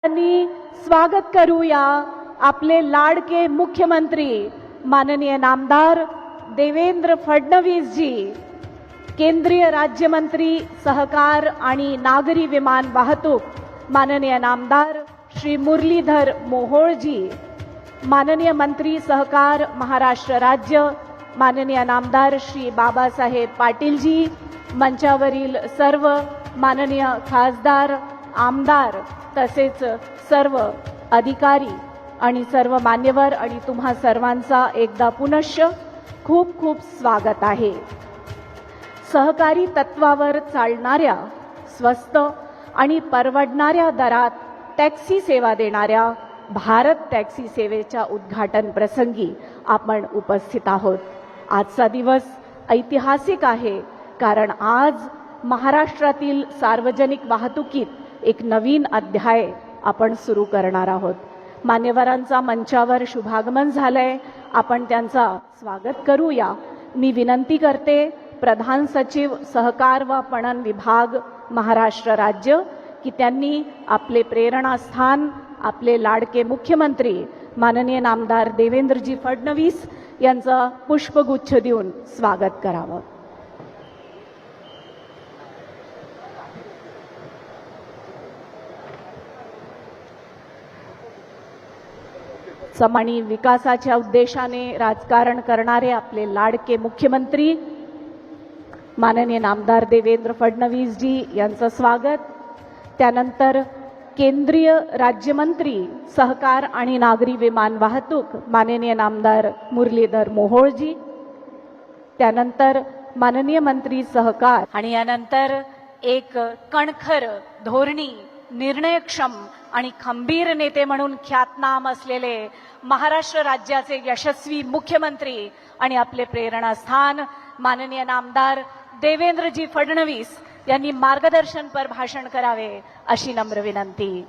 स्वागत करूया आपले लाडके मुख्यमंत्री माननीय नामदार देवेंद्र फडणवीस जी, केंद्रीय राज्यमंत्री सहकार आणि नागरी विमान वाहतूक माननीय नामदार श्री मुरलीधर मोहोळ जी, माननीय मंत्री सहकार महाराष्ट्र राज्य माननीय नामदार श्री बाबासाहेब पाटील जी, मंचावरील सर्व माननीय खासदार आमदार तसेच सर्व अधिकारी आणि सर्व मान्यवर आणि तुम्हा सर्वांचा एकदा पुनश्च खूप खूप स्वागत आहे। सहकारी तत्वावर चालणाऱ्या स्वस्त आणि परवडणाऱ्या दरात टॅक्सी सेवा देणाऱ्या भारत टॅक्सी सेवेच्या उद्घाटन प्रसंगी आपण उपस्थित आहोत। आजचा दिवस ऐतिहासिक आहे, कारण आज महाराष्ट्रातील सार्वजनिक वाहतुकीत एक नवीन अध्याय आपण सुरू करणार आहोत। मान्यवरांचा मंचावर शुभागमन झालंय, आपण त्यांचा स्वागत करूया। मी विनंती करते प्रधान सचिव सहकार व पणन विभाग महाराष्ट्र राज्य की त्यांनी आपले प्रेरणास्थान आपले लाडके मुख्यमंत्री माननीय नामदार देवेंद्रजी फडणवीस यांचा पुष्पगुच्छ देऊन स्वागत करावं। समानी विकासाच्या उद्देशाने राजकारण करणारे आपले लाडके मुख्यमंत्री माननीय नामदार देवेंद्र फडणवीस जी यांचं स्वागत। त्यानंतर केंद्रीय राज्यमंत्री सहकार आणि नागरी विमान वाहतूक माननीय नामदार मुरलीधर मोहोळ जी, त्यानंतर माननीय मंत्री सहकार आणि यानंतर एक कणखर धोरणी निर्णयक्षम आणि खंबीर नेते म्हणून ख्यातनाम असलेले महाराष्ट्र राज्याचे यशस्वी मुख्यमंत्री आणि आपले प्रेरणास्थान माननीय नामदार देवेंद्रजी फडणवीस यांनी मार्गदर्शनपर भाषण करावे अशी नम्र विनंती।